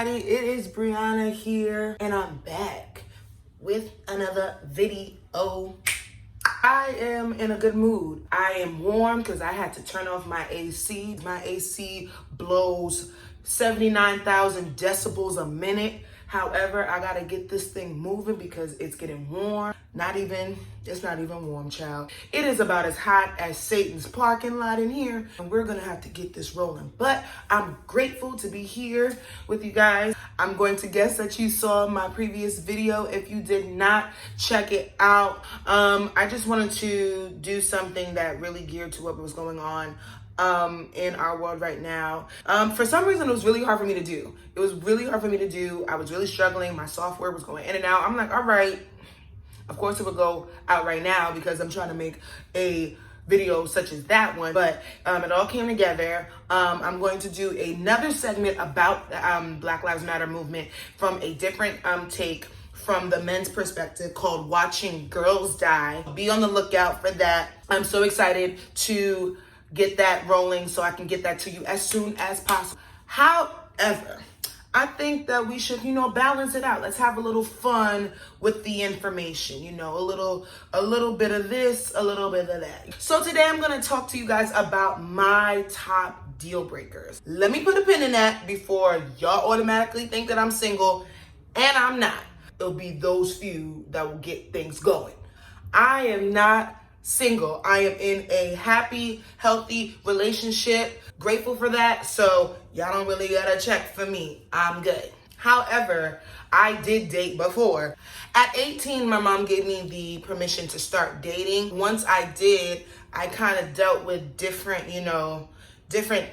everybody, it is Brianna here, and I'm back with another video. I am in a good mood. I am warm because I had to turn off my AC. My AC blows 79,000 decibels a minute. However, I gotta get this thing moving because it's getting warm. It's not even warm, child. It is about as hot as Satan's parking lot in here, and we're gonna have to get this rolling. But I'm grateful to be here with you guys. I'm going to guess that you saw my previous video. If you did not, check it out. I just wanted to do something that really geared to what was going on in our world right now. For some reason, it was really hard for me to do. I was really struggling. My software was going in and out. I'm like, all right, of course it would go out right now because I'm trying to make a video such as that one, but it all came together. I'm going to do another segment about the Black Lives Matter movement from a different take, from the men's perspective, called Watching Girls Die. Be on the lookout for that. I'm so excited to get that rolling so I can get that to you as soon as possible. However, I think that we should, balance it out. Let's have a little fun with the information, a little bit of this, a little bit of that. So today I'm going to talk to you guys about my top deal breakers. Let me put a pin in that before y'all automatically think that I'm single, and I'm not. It'll be those few that will get things going. I am not single. I am in a happy, healthy relationship. Grateful for that. So y'all don't really gotta check for me. I'm good. However, I did date before. At 18, my mom gave me the permission to start dating. Once I did, I kind of dealt with different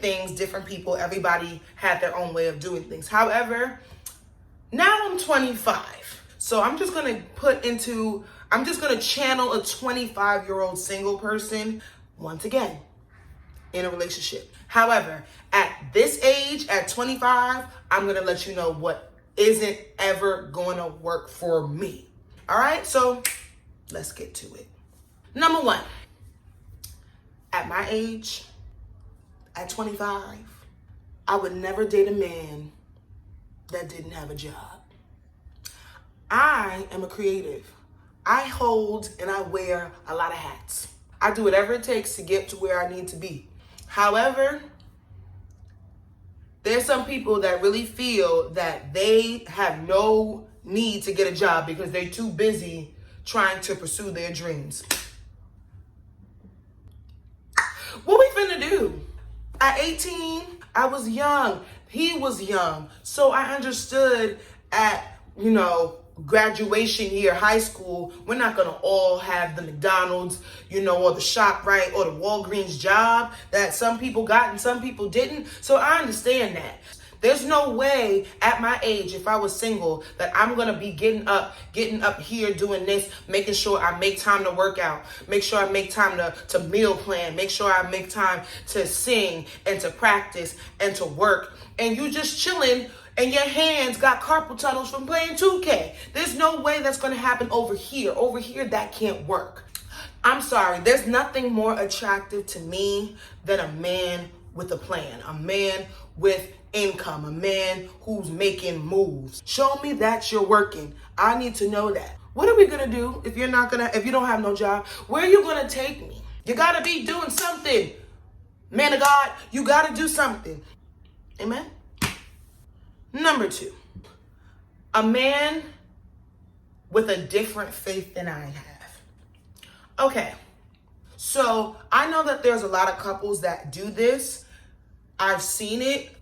things, different people. Everybody had their own way of doing things. However, now I'm 25. So I'm just gonna channel a 25-year-old single person, once again, in a relationship. However, at this age, at 25, I'm gonna let you know what isn't ever gonna work for me. All right, so let's get to it. Number one, at my age, at 25, I would never date a man that didn't have a job. I am a creative. I hold and I wear a lot of hats. I do whatever it takes to get to where I need to be. However, there's some people that really feel that they have no need to get a job because they're too busy trying to pursue their dreams. What we finna do? At 18, I was young. He was young. So I understood at, graduation year, high school, we're not gonna all have the McDonald's, or the ShopRite or the Walgreens job that some people got and some people didn't. So I understand that. There's no way at my age, if I was single, that I'm gonna be getting up here doing this, making sure I make time to work out, make sure I make time to meal plan, make sure I make time to sing and to practice and to work, and you just chilling and your hands got carpal tunnels from playing 2K. There's no way that's gonna happen over here. Over here, that can't work. I'm sorry, there's nothing more attractive to me than a man with a plan, a man with income, a man who's making moves. Show me that you're working. I need to know that. What are we gonna do if you don't have no job? Where are you gonna take me? You gotta be doing something. Man of God, you gotta do something. Amen? Number two, a man with a different faith than I have. Okay, so I know that there's a lot of couples that do this. I've seen it.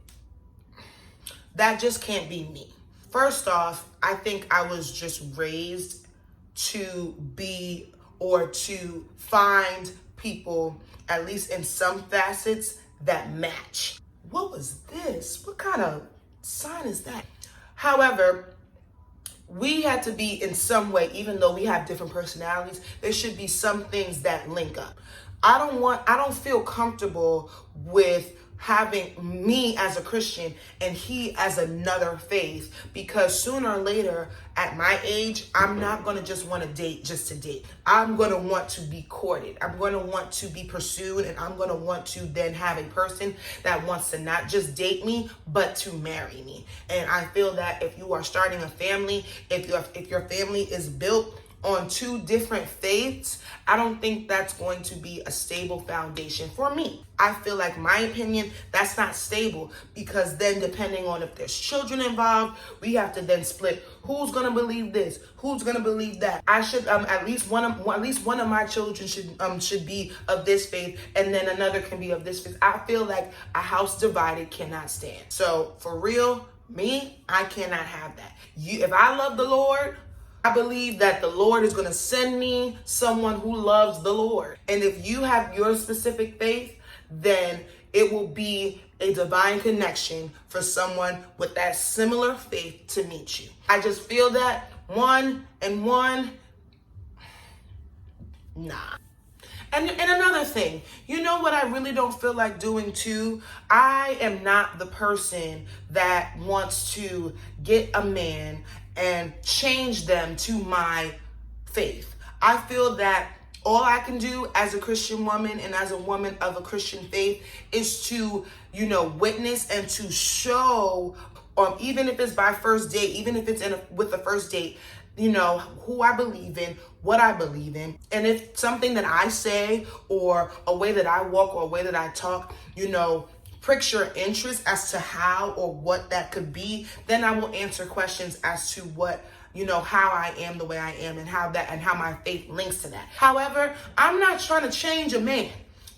That just can't be me. First off, I think I was just raised to be or to find people, at least in some facets, that match. What was this? What kind of sign is that? However, we had to be in some way, even though we have different personalities, there should be some things that link up. I don't feel comfortable with having me as a Christian and he as another faith, because sooner or later at my age, I'm not going to just want to date just to date. I'm going to want to be courted. I'm going to want to be pursued, and I'm going to want to then have a person that wants to not just date me, but to marry me. And I feel that if you are starting a family, if your family is built on two different faiths, I don't think that's going to be a stable foundation for me. I feel like, my opinion, that's not stable, because then depending on if there's children involved, we have to then split who's going to believe this, who's going to believe that. I should at least one of my children should be of this faith, and then another can be of this faith. I feel like a house divided cannot stand. So for real, me, I cannot have that. If I love the Lord, I believe that the Lord is going to send me someone who loves the Lord. And if you have your specific faith, then it will be a divine connection for someone with that similar faith to meet you. I just feel that one and one, nah. And another thing, you know what I really don't feel like doing too? I am not the person that wants to get a man and change them to my faith. I feel that all I can do as a Christian woman and as a woman of a Christian faith is to, witness and to show, even if it's by first date, even if it's with the first date, who I believe in, what I believe in. And if something that I say or a way that I walk or a way that I talk, pricks your interest as to how or what that could be, then I will answer questions as to what, how I am the way I am and how my faith links to that. However, I'm not trying to change a man.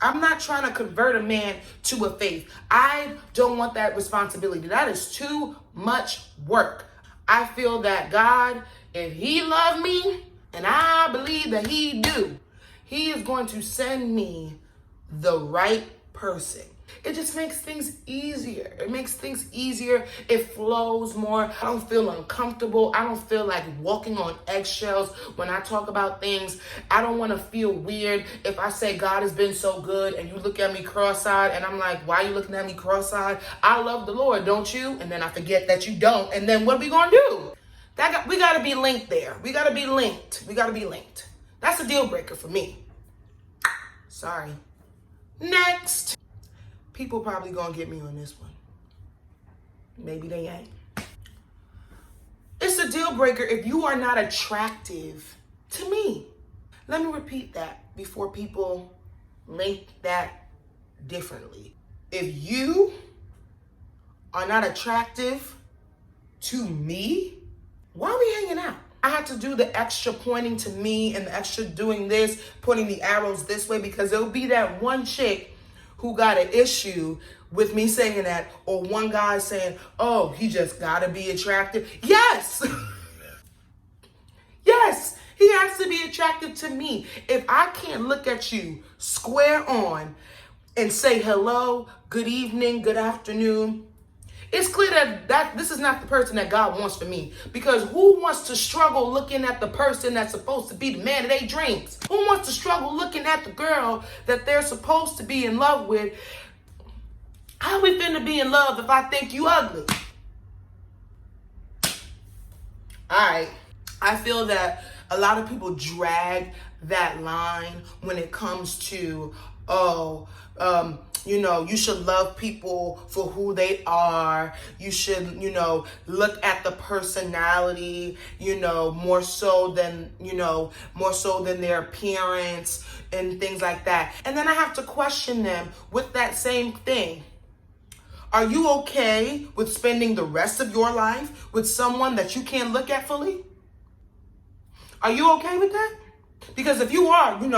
I'm not trying to convert a man to a faith. I don't want that responsibility. That is too much work. I feel that God, if he loved me, and I believe that he do, he is going to send me the right person. It just makes things easier. It makes things easier. It flows more. I don't feel uncomfortable. I don't feel like walking on eggshells when I talk about things. I don't want to feel weird if I say God has been so good and you look at me cross-eyed and I'm like, why are you looking at me cross-eyed? I love the Lord, don't you? And then I forget that you don't. And then what are we going to do? We got to be linked there. We got to be linked. We got to be linked. That's a deal breaker for me. Sorry. Next. People probably gonna get me on this one. Maybe they ain't. It's a deal breaker if you are not attractive to me. Let me repeat that before people link that differently. If you are not attractive to me, why are we hanging out? I had to do the extra pointing to me and the extra doing this, pointing the arrows this way, because there'll be that one chick who got an issue with me saying that, or one guy saying, oh, he just gotta be attractive. Yes! Yes, he has to be attractive to me. If I can't look at you square on and say hello, good evening, good afternoon, it's clear that this is not the person that God wants for me. Because who wants to struggle looking at the person that's supposed to be the man of their dreams? Who wants to struggle looking at the girl that they're supposed to be in love with? How we finna be in love if I think you ugly? Alright, I feel that a lot of people drag that line when it comes to, you should love people for who they are. You should, look at the personality, more so than their appearance and things like that. And then I have to question them with that same thing. Are you okay with spending the rest of your life with someone that you can't look at fully? Are you okay with that? Because if you are, I'm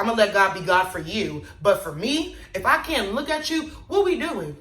going to let God be God for you. But for me, if I can't look at you, what are we doing?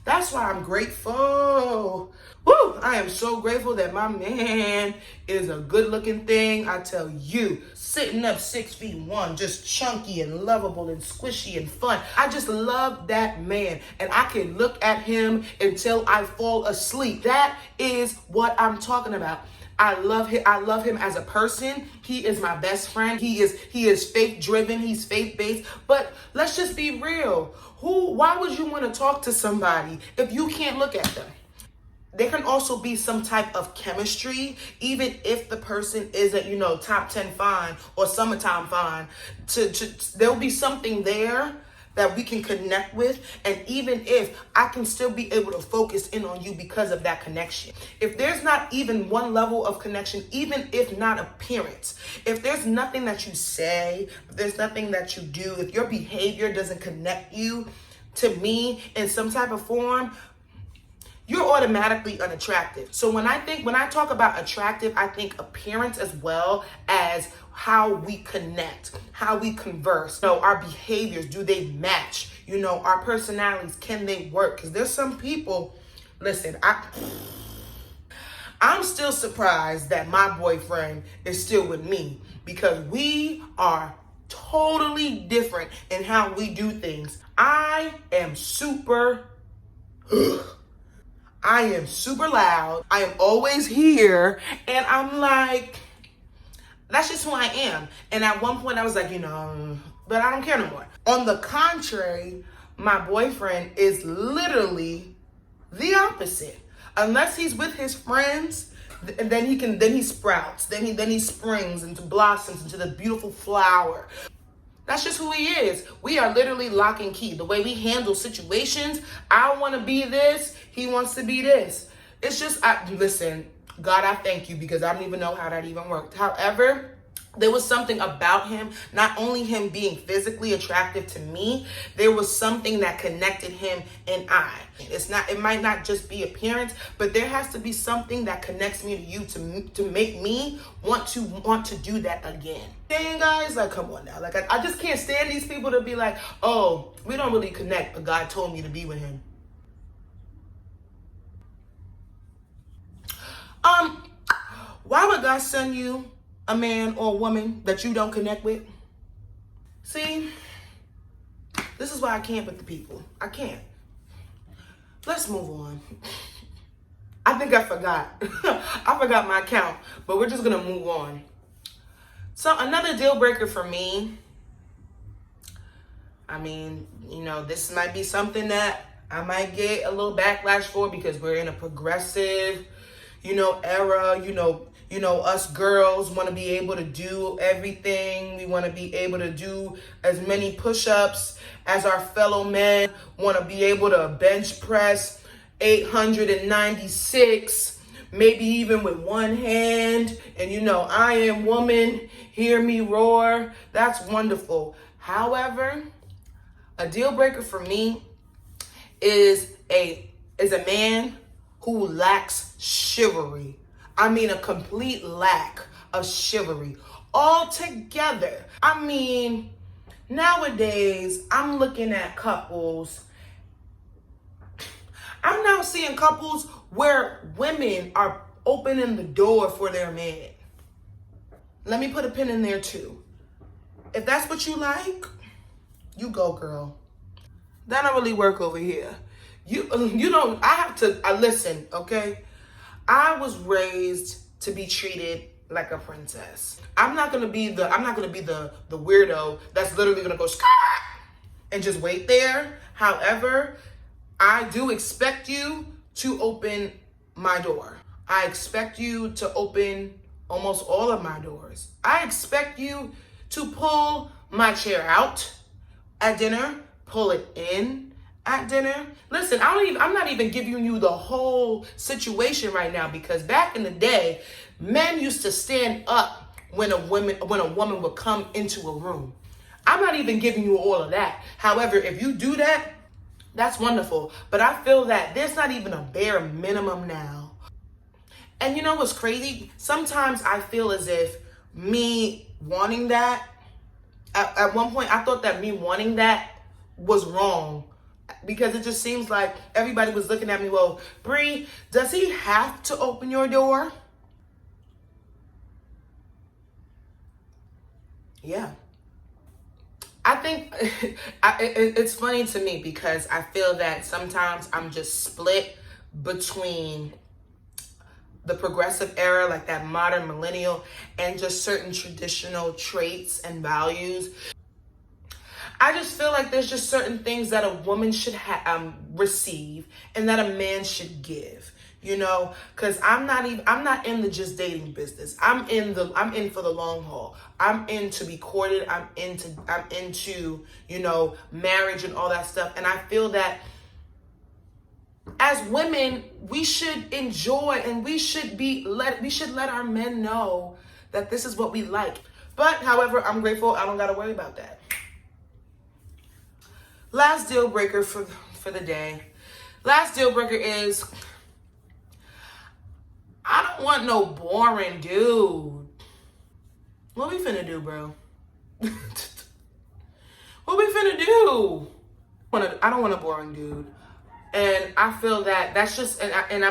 That's why I'm grateful. Woo! I am so grateful that my man is a good looking thing. I tell you, sitting up 6'1", just chunky and lovable and squishy and fun. I just love that man. And I can look at him until I fall asleep. That is what I'm talking about. I love him as a person. He is my best friend. He is faith driven. He's faith based. But let's just be real. Why would you want to talk to somebody if you can't look at them? There can also be some type of chemistry, even if the person isn't, top 10 fine or summertime fine. There'll be something there that we can connect with, and even if I can still be able to focus in on you because of that connection. If there's not even one level of connection, even if not appearance, if there's nothing that you say, if there's nothing that you do, if your behavior doesn't connect you to me in some type of form, you're automatically unattractive. So when I talk about attractive, I think appearance as well as how we connect, how we converse. Our behaviors, do they match? Our personalities, can they work? Because there's some people, listen, I'm still surprised that my boyfriend is still with me, because we are totally different in how we do things. I am super loud. I am always here. And I'm like, that's just who I am. And at one point I was like, but I don't care no more. On the contrary, my boyfriend is literally the opposite. Unless he's with his friends, then he sprouts. Then he springs into blossoms into the beautiful flower. That's just who he is. We are literally lock and key. The way we handle situations, I want to be this, he wants to be this. It's just, listen, God, I thank you, because I don't even know how that even worked. However, there was something about him, not only him being physically attractive to me, there was something that connected him and I. It might not just be appearance, but there has to be something that connects me to you to make me want to do that again. Dang, guys, like, come on now. Like, I just can't stand these people to be like, oh, we don't really connect, but God told me to be with him. Why would God send you a man or a woman that you don't connect with? See, this is why I can't with the people. I can't. Let's move on. I think I forgot. I forgot my count, but we're just gonna move on. So another deal breaker for me, this might be something that I might get a little backlash for, because we're in a progressive, era. Us girls want to be able to do everything. We want to be able to do as many push-ups as our fellow men, want to be able to bench press 896, maybe even with one hand. And I am woman, hear me roar. That's wonderful. However, a deal breaker for me is a man who lacks chivalry. A complete lack of chivalry altogether. Nowadays, I'm looking at couples. I'm now seeing couples where women are opening the door for their man. Let me put a pin in there too. If that's what you like, you go, girl. That don't really work over here. Listen, okay? I was raised to be treated like a princess. I'm not gonna be the weirdo that's literally gonna go and just wait there. However, I do expect you to open my door. I expect you to open almost all of my doors. I expect you to pull my chair out at dinner, pull it in at dinner. Listen, I'm not even giving you the whole situation right now, because back in the day, men used to stand up when a woman would come into a room. I'm not even giving you all of that. However, if you do that, that's wonderful. But I feel that there's not even a bare minimum now. And you know what's crazy? Sometimes I feel as if me wanting that, at one point I thought that me wanting that was wrong, because it just seems like everybody was looking at me, well, Bree, does he have to open your door? Yeah. I think it's funny to me, because I feel that sometimes I'm just split between the progressive era, like that modern millennial, and just certain traditional traits and values. I just feel like there's just certain things that a woman should receive and that a man should give. You know, because I'm not in the just dating business. I'm in for the long haul. I'm in to be courted. I'm into, you know, marriage and all that stuff. And I feel that as women, we should enjoy and we should let our men know that this is what we like. But however, I'm grateful I don't gotta worry about that. Last deal breaker for the day. Last deal breaker is, I don't want no boring dude. What we finna do, bro? What we finna do? I don't want a boring dude. And I feel that that's just, and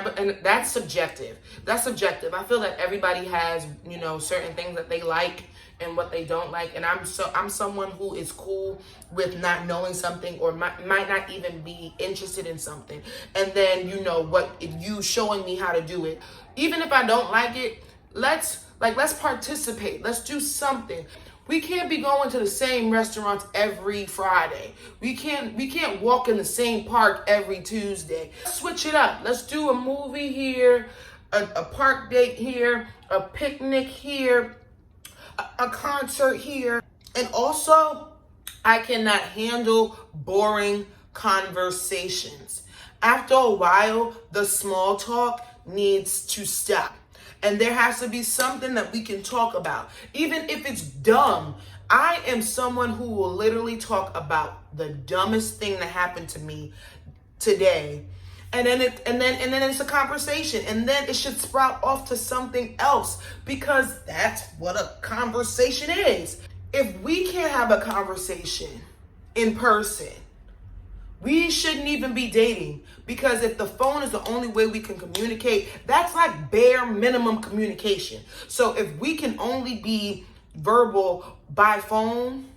that's subjective. That's subjective. I feel that everybody has, you know, certain things that they like and what they don't like. And I'm someone who is cool with not knowing something or might not even be interested in something. And then, you know, you showing me how to do it. Even if I don't like it, let's participate. Let's do something. We can't be going to the same restaurants every Friday. We can't walk in the same park every Tuesday. Let's switch it up. Let's do a movie here, a park date here, a picnic here, a concert here. And also, I cannot handle boring conversations. After a while, the small talk needs to stop. And there has to be something that we can talk about. Even if it's dumb. I am someone who will literally talk about the dumbest thing that happened to me today. And then it's a conversation. And then it should sprout off to something else, because that's what a conversation is. If we can't have a conversation in person, we shouldn't even be dating, because if the phone is the only way we can communicate, that's like bare minimum communication. So if we can only be verbal by phone,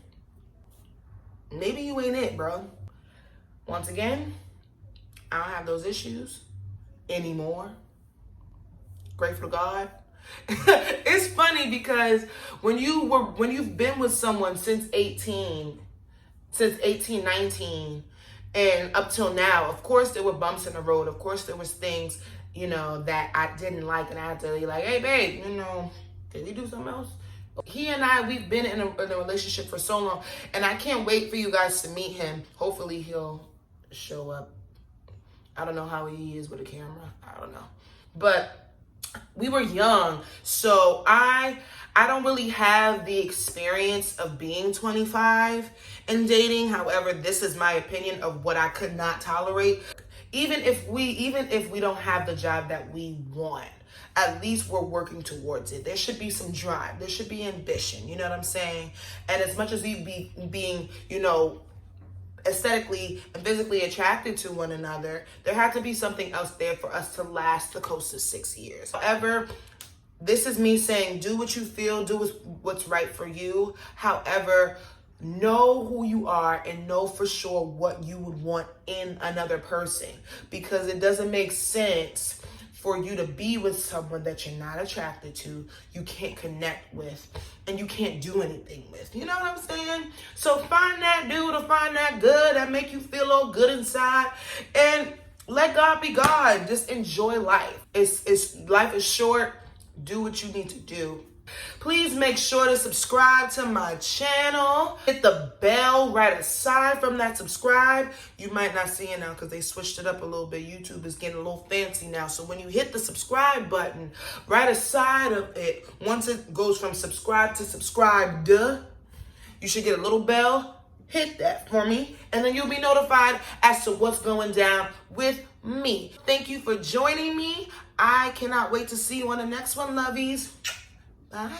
maybe you ain't it, bro. Once again, I don't have those issues anymore. Grateful to God. It's funny because when you've been with someone since 18, 19, and up till now, of course, there were bumps in the road. Of course, there was things, you know, that I didn't like, and I had to be like, hey, babe, you know, did we do something else? He and I, we've been in a relationship for so long, and I can't wait for you guys to meet him. Hopefully, he'll show up. I don't know how he is with a camera. I don't know. But we were young, so I don't really have the experience of being 25 and dating. However, this is my opinion of what I could not tolerate. Even if we don't have the job that we want, at least we're working towards it. There should be some drive. There should be ambition. You know what I'm saying? And as much as we being, you know, aesthetically and physically attracted to one another, there had to be something else there for us to last the close to 6 years. However, this is me saying, do what you feel, do what's right for you. However, know who you are and know for sure what you would want in another person, because it doesn't make sense for you to be with someone that you're not attracted to, you can't connect with, and you can't do anything with. You know what I'm saying? So find that dude or find that good that make you feel all good inside, and let God be God. Just enjoy life. Life is short. Do what you need to do. Please make sure to subscribe to my channel. Hit the bell right aside from that subscribe. You might not see it now because they switched it up a little bit. YouTube is getting a little fancy now. So when you hit the subscribe button right aside of it, once it goes from subscribe to subscribed, you should get a little bell. Hit that for me, and then you'll be notified as to what's going down with me. Thank you for joining me. I cannot wait to see you on the next one, lovies. Bye.